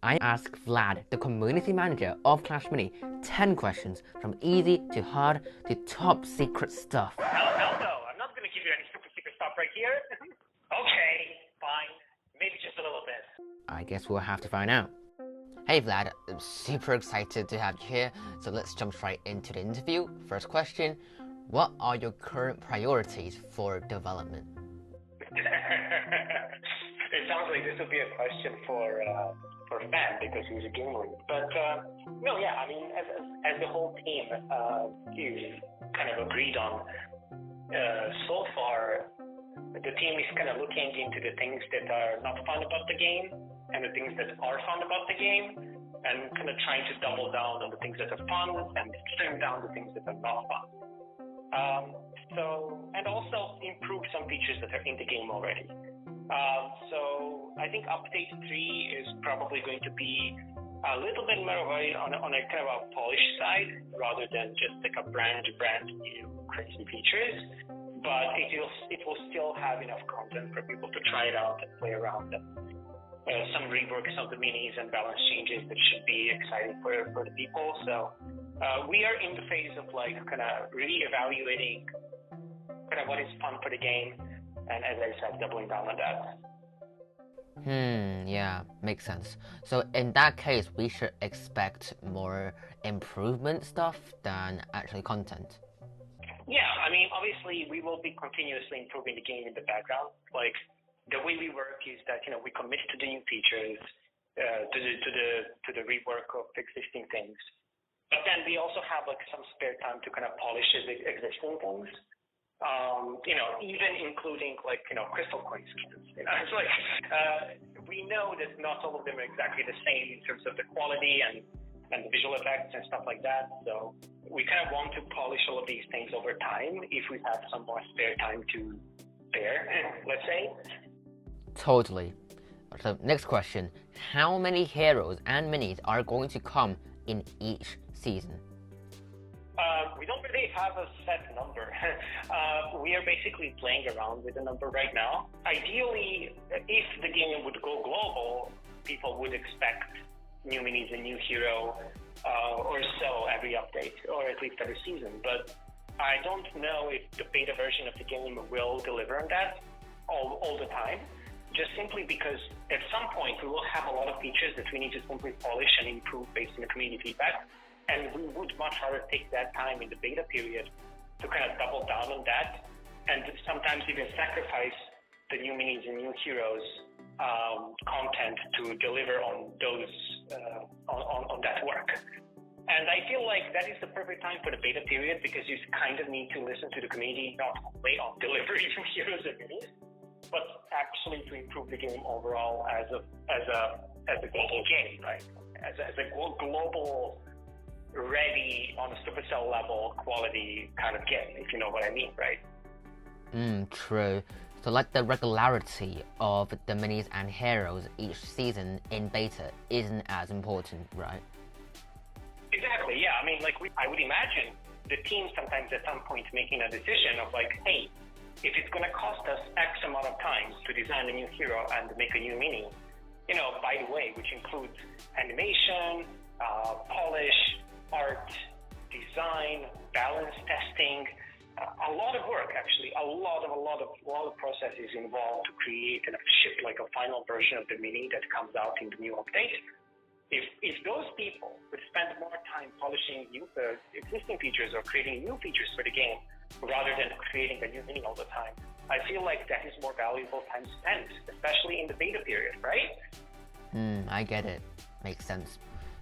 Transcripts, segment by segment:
I asked Vlad, the community manager of Clash Mini, 10 questions from easy to hard to top secret stuff. No, I'm not gonna give you any super secret stuff right here. Okay, fine. Maybe just a little bit. I guess we'll have to find out. Hey Vlad, I'm super excited to have you here, so let's jump straight into the interview. First question, what are your current priorities for development? It sounds like this would be a question for Fan because he's a game lead. But no, yeah, I mean, as the whole team is kind of agreed on, so far the team is kind of looking into the things that are not fun about the game and the things that are fun about the game, and kind of trying to double down on the things that are fun and trim down the things that are not fun. And also improve some features that are in the game already. So I think update 3 is probably going to be a little bit more on a kind of a polished side rather than just like a brand new crazy features. But it will still have enough content for people to try it out and play around them. Some reworks of the minis and balance changes that should be exciting for the people. So we are in the phase of like kind of reevaluating kind of what is fun for the game, and as I said, doubling down on that. Yeah, makes sense. So in that case, we should expect more improvement stuff than actually content. Yeah, I mean, obviously we will be continuously improving the game in the background. Like the way we work is that we commit to the new features, to the rework of existing things, but then we also have like some spare time to kind of polish the existing things. Even including like crystal coin skins. It's like we know that not all of them are exactly the same in terms of the quality and the visual effects and stuff like that. So we kind of want to polish all of these things over time if we have some more spare time to spare, let's say. Totally. So next question, how many heroes and minis are going to come in each season? We don't really have a set number. We are basically playing around with the number right now. Ideally, if the game would go global, people would expect new minis and new hero or so every update, or at least every season. But I don't know if the beta version of the game will deliver on that all the time, just simply because at some point we will have a lot of features that we need to simply polish and improve based on the community feedback. And we would much rather take that time in the beta period to kind of double down on that, and sometimes even sacrifice the new minis and new heroes content to deliver on those on that work. And I feel like that is the perfect time for the beta period because you kind of need to listen to the community, not only on delivering new heroes and minis, but actually to improve the game overall as a global game, right? As a global, ready on a Supercell level quality kind of game, if you know what I mean, right? True. So like the regularity of the minis and heroes each season in beta isn't as important, right? Exactly, yeah. I mean, like I would imagine the team sometimes at some point making a decision of like, hey, if it's going to cost us X amount of time to design a new hero and make a new mini, by the way, which includes animation, polish, art, design, balance testing, a lot of work actually, a lot of processes involved to create and ship like a final version of the mini that comes out in the new update. If those people would spend more time polishing existing features or creating new features for the game rather than creating a new mini all the time, I feel like that is more valuable time spent, especially in the beta period, right? I get it. Makes sense.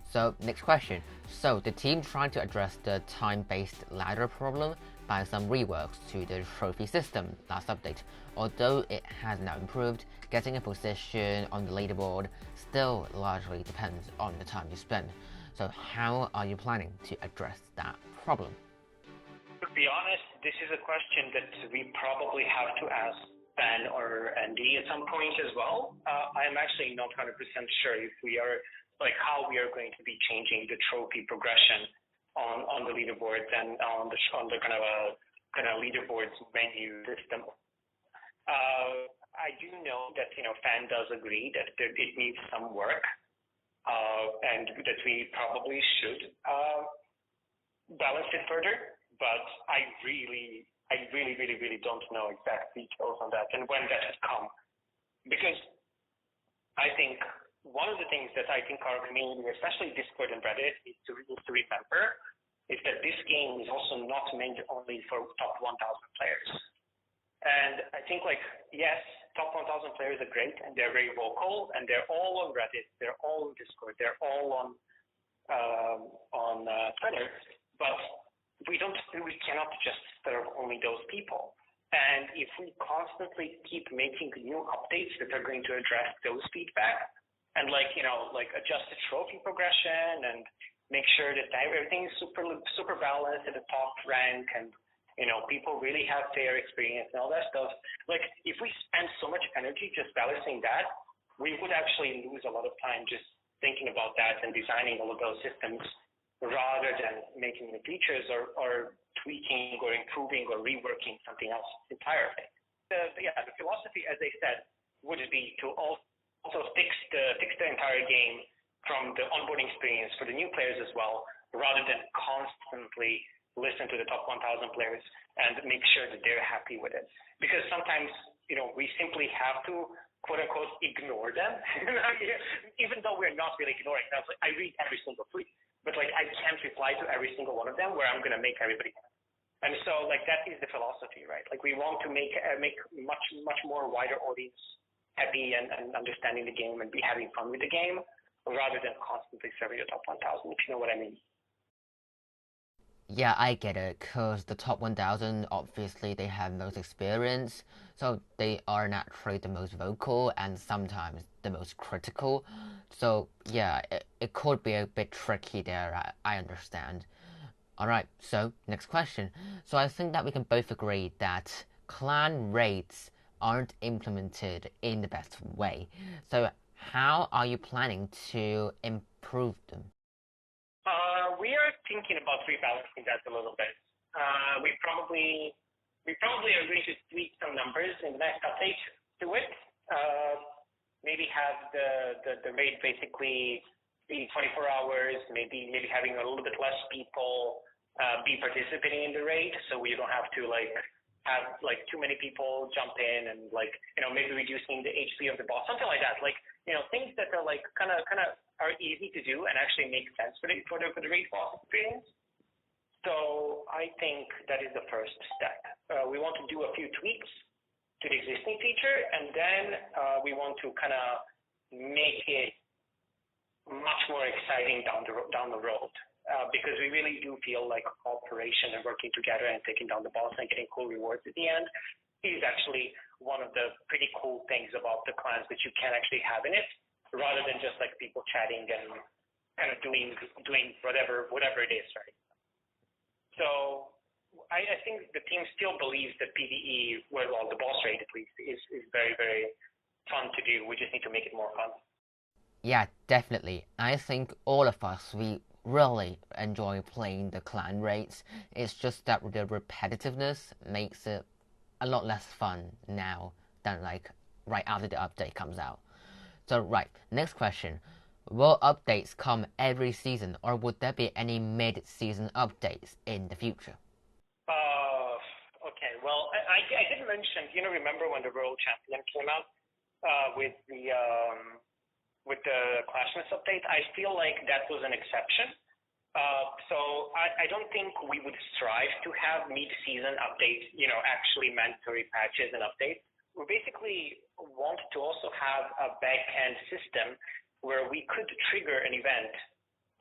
So next question. So the team tried to address the time-based ladder problem by some reworks to the trophy system last update. Although it has now improved, getting a position on the leaderboard still largely depends on the time you spend. So how are you planning to address that problem? To be honest, this is a question that we probably have to ask Ben or Andy at some point as well. I'm actually not 100% sure if we are how we are going to be changing the trophy progression on the leaderboards and on the kind of leaderboards menu system. I do know that Fan does agree that it needs some work and that we probably should balance it further. But I really don't know exact details on that and when that should come. Because I think one of the things that I think our community, especially Discord and Reddit, needs to remember is that this game is also not meant only for top 1,000 players. And I think, like, yes, top 1,000 players are great and they're very vocal and they're all on Reddit, they're all on Discord, they're all on Twitter, but we cannot just serve only those people. And if we constantly keep making new updates that are going to address those feedback and adjust the trophy progression and make sure that everything is super balanced at the top rank and people really have fair experience and all that stuff. Like, if we spend so much energy just balancing that, we would actually lose a lot of time just thinking about that and designing all of those systems rather than making the features or tweaking or improving or reworking something else entirely. The philosophy, as I said, would be to also fix the entire game from the onboarding experience for the new players as well, rather than constantly listen to the top 1,000 players and make sure that they're happy with it. Because sometimes, we simply have to, quote unquote, ignore them, even though we're not really ignoring them. I read every single tweet, but I can't reply to every single one of them where I'm going to make everybody happy. And so that is the philosophy, right? We want to make much more wider audience happy and understanding the game and be having fun with the game rather than constantly serving the top 1,000, if you know what I mean. Yeah, I get it, because the top 1,000, obviously, they have most experience, so they are naturally the most vocal and sometimes the most critical. So, yeah, it could be a bit tricky there, I understand. Alright, so, next question. So I think that we can both agree that clan raids aren't implemented in the best way. So how are you planning to improve them? We are thinking about rebalancing that a little bit. We probably are going to tweak some numbers in the next update to it. Maybe have the raid basically be 24 hours. Maybe having a little bit less people be participating in the raid, so we don't have to have too many people jump in and maybe reducing the HP of the boss, something like that. Things that are kind of are easy to do and actually make sense for the raid boss experience. So I think that is the first step. We want to do a few tweaks to the existing feature, and then we want to kind of make it much more exciting down the road. Because we really do feel like cooperation and working together and taking down the boss and getting cool rewards at the end is actually one of the pretty cool things about the clans that you can actually have in it, rather than just people chatting and kind of doing whatever it is, right? So I think the team still believes that PvE, the boss raid at least, is very, very fun to do. We just need to make it more fun. Yeah, definitely. I think all of us, we really enjoy playing the clan raids. It's just that the repetitiveness makes it a lot less fun now than right after the update comes out. So right, next question. Will updates come every season, or would there be any mid-season updates in the future? Okay, well, I did mention, remember when the World Champion came out with the Clashmas update? I feel like that was an exception. So I don't think we would strive to have mid-season updates, actually mandatory patches and updates. We basically want to also have a back-end system where we could trigger an event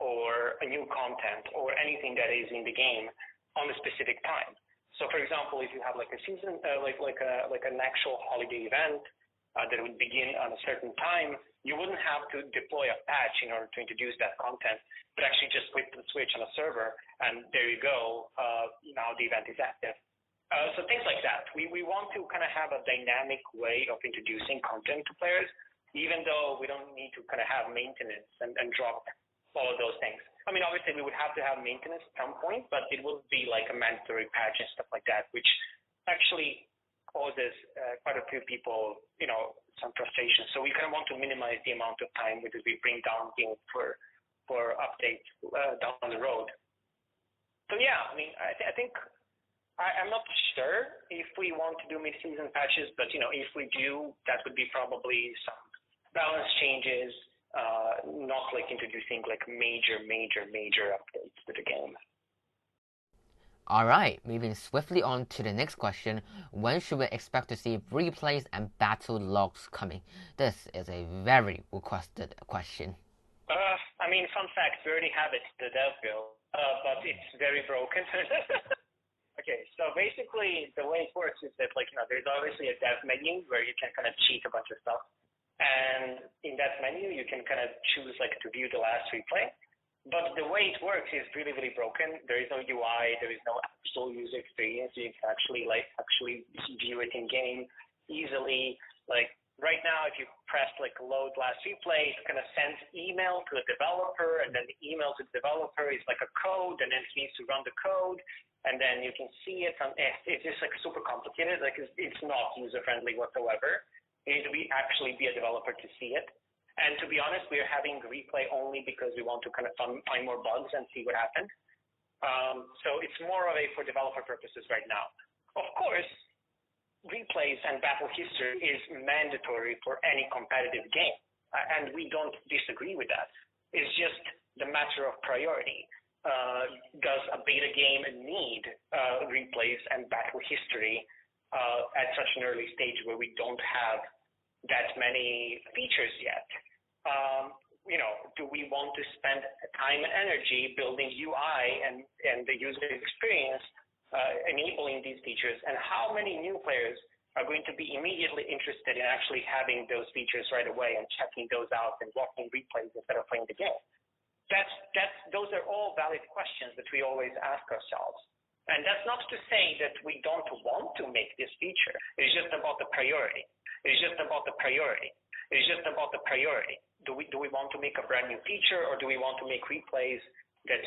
or a new content or anything that is in the game on a specific time. So, for example, if you have a season, an actual holiday event that would begin on a certain time, you wouldn't have to deploy a patch in order to introduce that content, but actually just flip the switch on a server, and there you go. Now the event is active. So things like that. We want to kind of have a dynamic way of introducing content to players, even though we don't need to kind of have maintenance and drop all of those things. I mean, obviously we would have to have maintenance at some point, but it would be like a mandatory patch and stuff like that, which actually causes quite a few people, some frustration. So we kind of want to minimize the amount of time because we bring down games for for updates down the road. So yeah, I mean, I think I'm not sure if we want to do mid-season patches, but if we do, that would be probably some balance changes, not like introducing like major updates to the game. Alright, moving swiftly on to the next question. When should we expect to see replays and battle logs coming? This is a very requested question. I mean, fun fact, we already have it, the dev build, but it's very broken. Okay, so basically the way it works is that there's obviously a dev menu where you can kind of cheat a bunch of stuff. And in that menu, you can kind of choose to view the last replay. But the way it works is really broken. There is no UI. There is no actual user experience. You can actually view it in game easily. Like right now, if you press load last replay, it kind of sends email to the developer, and then the email to the developer is like a code, and then he needs to run the code, and then you can see it. It's just super complicated. It's not user friendly whatsoever. You need to actually be a developer to see it. And to be honest, we are having replay only because we want to kind of find more bugs and see what happened. So it's more of a for developer purposes right now. Of course, replays and battle history is mandatory for any competitive game. And we don't disagree with that. It's just the matter of priority. Does a beta game need replays and battle history at such an early stage where we don't have that many features yet? Do we want to spend time and energy building UI and the user experience enabling these features? And how many new players are going to be immediately interested in actually having those features right away and checking those out and watching replays instead of playing the game? Those are all valid questions that we always ask ourselves. And that's not to say that we don't want to make this feature. It's just about the priority. It's just about the priority. It's just about the priority. Do we want to make a brand new feature, or do we want to make replays that,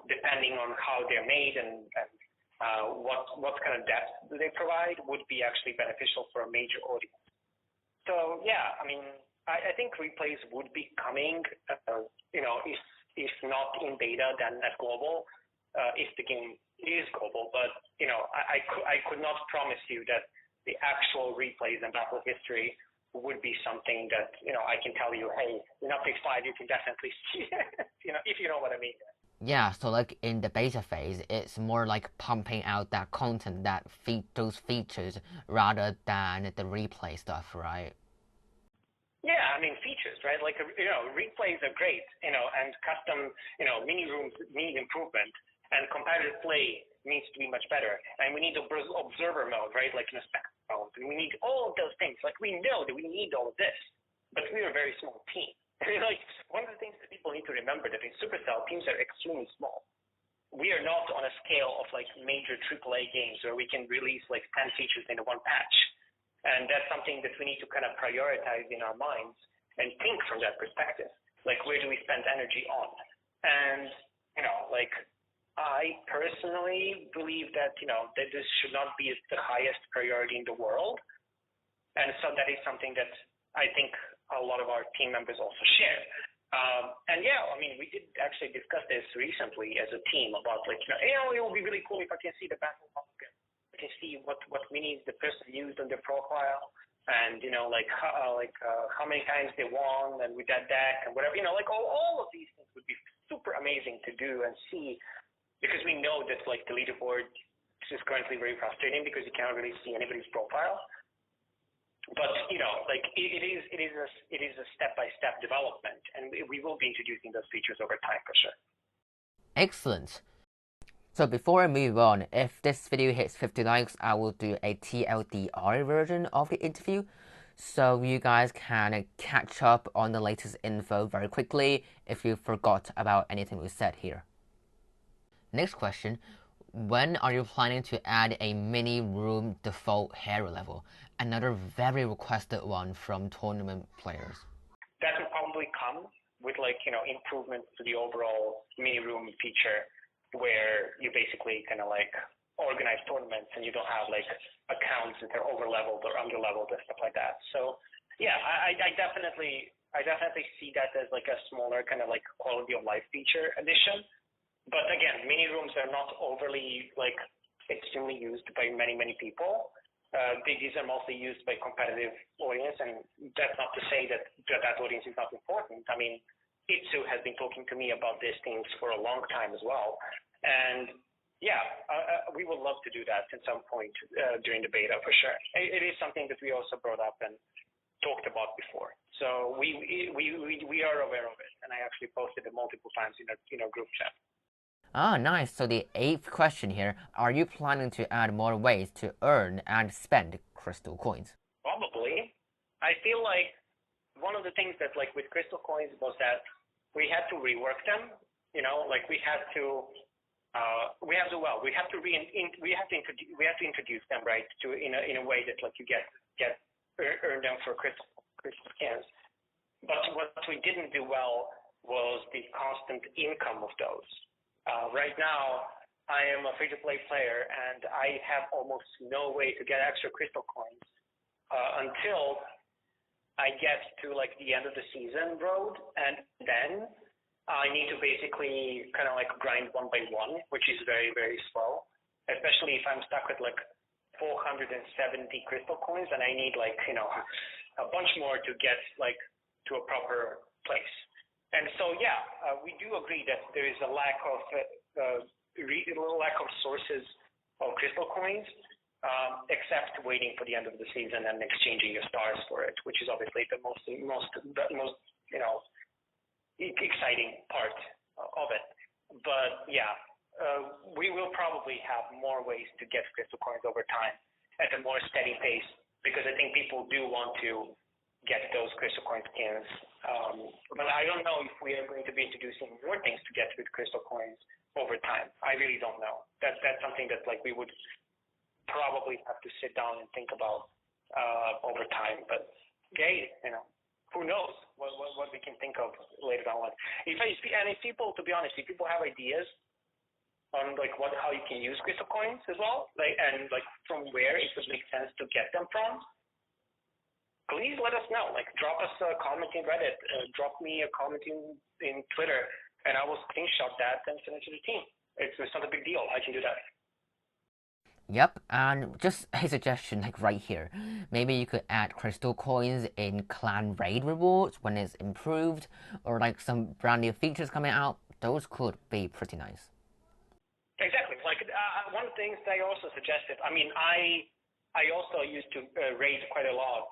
depending on how they're made and what kind of depth do they provide, would be actually beneficial for a major audience? So yeah, I mean, I think replays would be coming, if not in beta, then at global, if the game is global. But I could not promise you that the actual replays and battle history would be something that I can tell you, hey, in update 5 you can definitely see it, if you know what I mean. Yeah, so in the beta phase, it's more like pumping out that content, those features, rather than the replay stuff, right? Yeah, I mean features, right? Replays are great, and custom, mini rooms need improvement, and competitive play needs to be much better, and we need observer mode, right? Like in a spec mode, and we need all of those things. We know that we need all of this, but we are a very small team. One of the things that people need to remember that in Supercell, teams are extremely small. We are not on a scale of major AAA games where we can release 10 features in one patch. And that's something that we need to kind of prioritize in our minds and think from that perspective. Where do we spend energy on? And, I personally believe that, that this should not be the highest priority in the world. And so that is something that I think a lot of our team members also share. And yeah, I mean, we did actually discuss this recently as a team about it would be really cool if I can see the battle log. I can see what minis the person used on their profile, and how many times they won and with that deck and whatever, all of these things would be super amazing to do and see, because we know that the leaderboard is currently very frustrating because you cannot really see anybody's profile. But it is a step-by-step development, and we will be introducing those features over time for sure. Excellent. So before I move on, if this video hits 50 likes, I will do a TLDR version of the interview, so you guys can catch up on the latest info very quickly if you forgot about anything we said here. Next question. When are you planning to add a mini room default hero level? Another very requested one from tournament players. That will probably come with improvements to the overall mini room feature, where you basically kind of organize tournaments and you don't have accounts that are over leveled or under leveled and stuff like that. So yeah, I definitely I definitely see that as like a smaller kind of like quality of life feature addition. But again, mini rooms are not overly like extremely used by many people. These are mostly used by competitive audience, and that's not to say that that audience is not important. I mean, Itsu has been talking to me about these things for a long time as well, and yeah, we would love to do that at some point during the beta for sure. It is something that we also brought up and talked about before, so we are aware of it, and I actually posted it multiple times in our group chat. Ah, nice. So the 8th question here, are you planning to add more ways to earn and spend crystal coins? Probably. I feel like one of the things that like with crystal coins was that we had to rework them. Like we have to introduce them, right, to in a way that like you earn them for crystal skins. But what we didn't do well was the constant income of those. Right now, I am a free-to-play player, and I have almost no way to get extra crystal coins until I get to like the end of the season road, and then I need to basically kind of like grind one by one, which is very, very slow, especially if I'm stuck with like 470 crystal coins, and I need like, a bunch more to get like to a proper place. And so, yeah, we do agree that there is a lack of sources of crystal coins, except waiting for the end of the season and exchanging your stars for it, which is obviously the most exciting part of it. But yeah, we will probably have more ways to get crystal coins over time at a more steady pace, because I think people do want to get those crystal coin skins. But I don't know if we are going to be introducing more things to get with crystal coins over time. I really don't know. That's something that like we would probably have to sit down and think about over time. But okay, who knows what we can think of later on. If people, to be honest, if people have ideas on like how you can use crystal coins as well, like, and like from where it would make sense to get them from, please let us know. Like, drop us a comment in Reddit, drop me a comment in Twitter, and I will screenshot that and send it to the team. It's not a big deal. I can do that. Yep, and just a suggestion, like right here. Maybe you could add crystal coins in clan raid rewards when it's improved, or like some brand new features coming out. Those could be pretty nice. Exactly. Like one of the things that I also suggested. I mean, I also used to raid quite a lot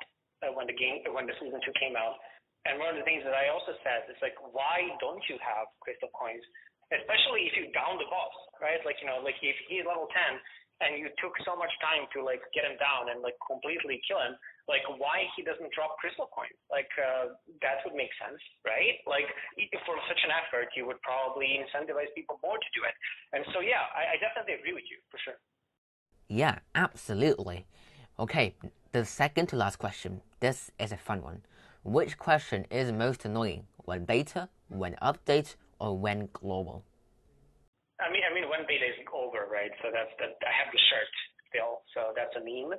when the season 2 came out. And one of the things that I also said is like, why don't you have crystal coins, especially if you down the boss, right? Like, like if he's level 10 and you took so much time to like get him down and like completely kill him, like why he doesn't drop crystal coins? Like that would make sense, right? Like for such an effort, you would probably incentivize people more to do it. And so yeah, I definitely agree with you for sure. Yeah, absolutely. Okay, the second to last question. This is a fun one. Which question is most annoying? When beta, when update, or when global? I mean, when beta is over, right? So that's that. I have the shirt still, so that's a meme.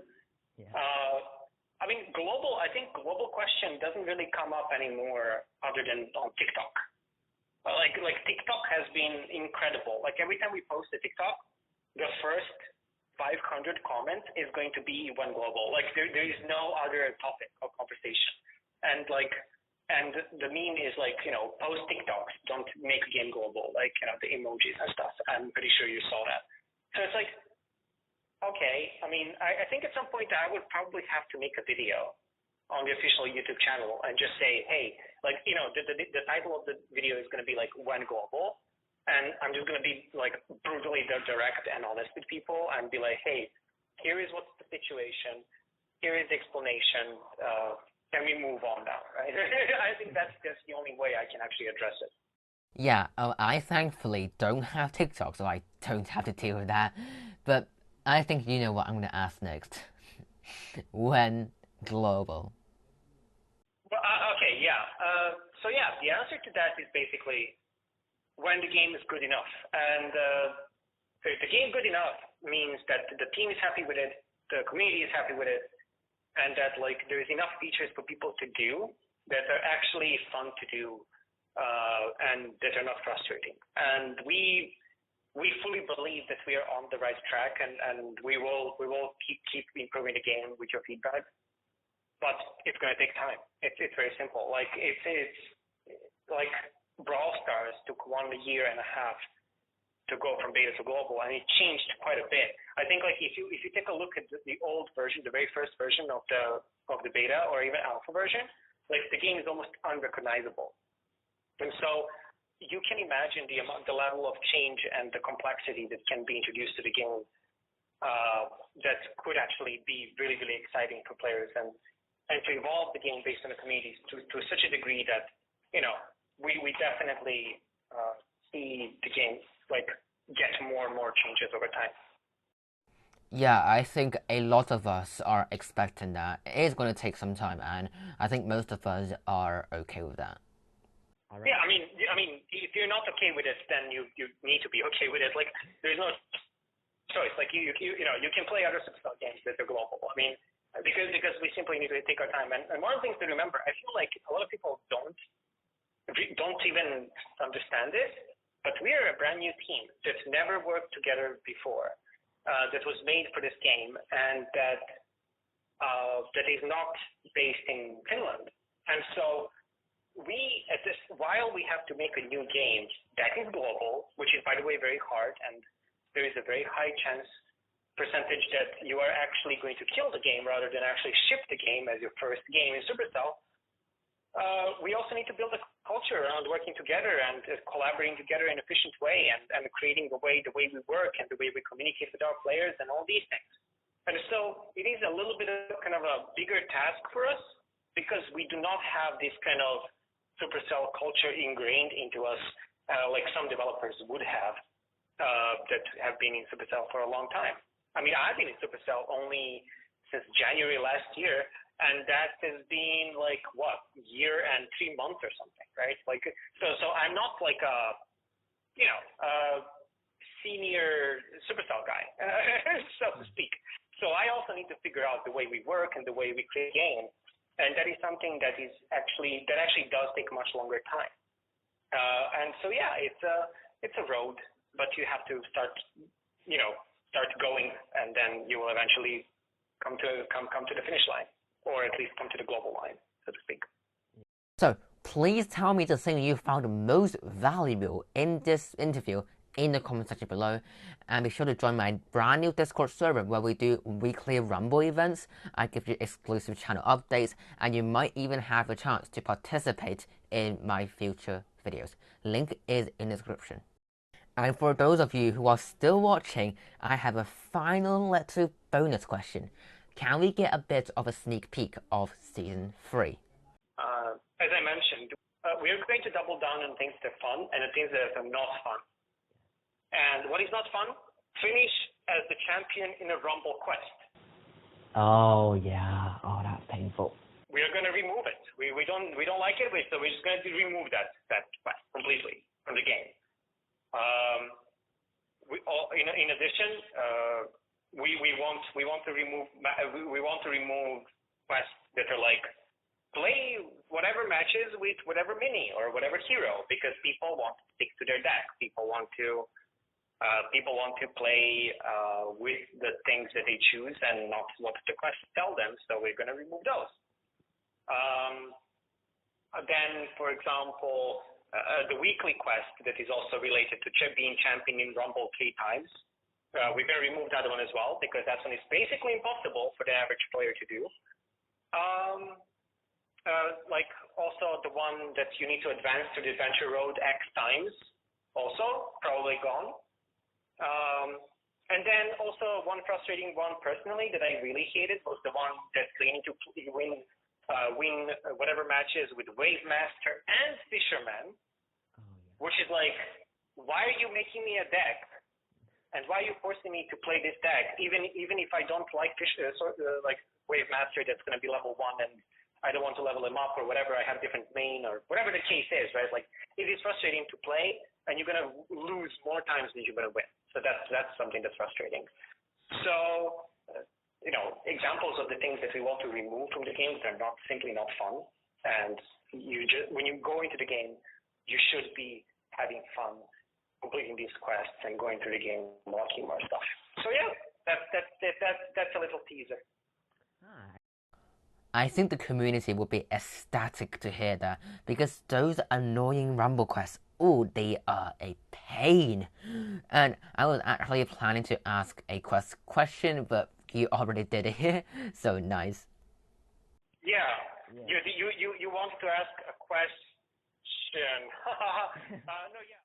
Yeah. I mean, global. I think global question doesn't really come up anymore, other than on TikTok. Like TikTok has been incredible. Like every time we post a TikTok, the first 500 comments is going to be when global. Like there is no other topic of conversation, and the meme is like, post TikToks, don't make a game global, like the emojis and stuff. I'm pretty sure you saw that. So it's like, okay. I mean, I think at some point I would probably have to make a video on the official YouTube channel and just say, hey, like the title of the video is going to be like when global. And I'm just going to be like brutally direct and honest with people and be like, hey, here is what's the situation. Here is the explanation. Can we move on now, right? I think that's the only way I can actually address it. Yeah, I thankfully don't have TikTok, so I don't have to deal with that. But I think you know what I'm going to ask next. When global? Well, okay, yeah. So yeah, the answer to that is basically when the game is good enough. And if the game good enough means that the team is happy with it, the community is happy with it, and that like there is enough features for people to do, that are actually fun to do and that are not frustrating. And we fully believe that we are on the right track, and we will keep improving the game with your feedback. But it's going to take time. It's very simple. Like it's like Brawl Stars took 1.5 years to go from beta to global, and it changed quite a bit. I think like if you take a look at the old version, the very first version of the beta or even alpha version, like the game is almost unrecognizable. And so you can imagine the level of change and the complexity that can be introduced to the game that could actually be really, really exciting for players and to evolve the game based on the communities to such a degree that, we definitely see the game like get more and more changes over time. Yeah, I think a lot of us are expecting that. It is going to take some time, and I think most of us are okay with that. Right. Yeah, I mean, if you're not okay with it, then you need to be okay with it. Like, there's no choice. Like, you can play other Supercell games that are global. I mean, because we simply need to take our time. And one of the things to remember, I feel like a lot of people don't even understand this, but we are a brand new team that's never worked together before, that was made for this game, and that is not based in Finland. And so while we have to make a new game that is global, which is, by the way, very hard, and there is a very high percentage that you are actually going to kill the game rather than actually ship the game as your first game in Supercell, we also need to build a culture around working together and collaborating together in an efficient way and creating the way we work and the way we communicate with our players and all these things. And so it is a little bit of kind of a bigger task for us because we do not have this kind of Supercell culture ingrained into us like some developers would have that have been in Supercell for a long time. I mean, I've been in Supercell only since January last year, and that has been like what, year and 3 months or something, right? Like, so I'm not like a senior Supercell guy, so to speak. So I also need to figure out the way we work and the way we create game, and that is something that actually does take much longer time. And so yeah, it's a road, but you have to start going, and then you will eventually come to the finish line, or at least come to the global line, so to speak. So please tell me the thing you found most valuable in this interview in the comment section below, and be sure to join my brand new Discord server where we do weekly Rumble events. I give you exclusive channel updates, and you might even have a chance to participate in my future videos. Link is in the description. And for those of you who are still watching, I have a final little bonus question. Can we get a bit of a sneak peek of Season 3? As I mentioned, we are going to double down on things that are fun and the things that are not fun. And what is not fun? Finish as the champion in a Rumble quest. Oh yeah. Oh, that's painful. We are going to remove it. We don't like it, so we're just going to remove that quest completely from the game. In addition, we want to remove quests that are like play whatever matches with whatever mini or whatever hero, because people want to stick to their deck. People want to play with the things that they choose and not what the quests tell them. So we're going to remove those. Then, for example, the weekly quest that is also related to being champion in Rumble 3 times. We're going to remove that one as well, because that one is basically impossible for the average player to do. Like also the one that you need to advance to the adventure road X times, also probably gone. And then also one frustrating one personally that I really hated was the one that you need to win whatever matches with Wave Master and Fisherman, which is like, why are you making me a deck? And why are you forcing me to play this deck, even if I don't like like Wave Master that's going to be level 1 and I don't want to level him up or whatever, I have different main or whatever the case is, right? Like, it is frustrating to play, and you're going to lose more times than you're going to win. So that's something that's frustrating. So, examples of the things that we want to remove from the game that are simply not fun. and when you go into the game, you should be having fun completing these quests and going through the game, unlocking more stuff. So yeah, that's a little teaser. I think the community would be ecstatic to hear that, because those annoying rumble quests, oh, they are a pain. And I was actually planning to ask a question, but you already did it here, so nice. Yeah. You want to ask a question? No, yeah.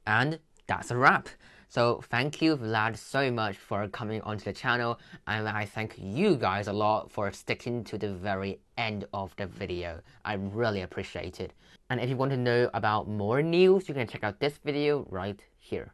And that's a wrap. So thank you, Vlad, so much for coming onto the channel, and I thank you guys a lot for sticking to the very end of the video. I really appreciate it. And if you want to know about more news, you can check out this video right here.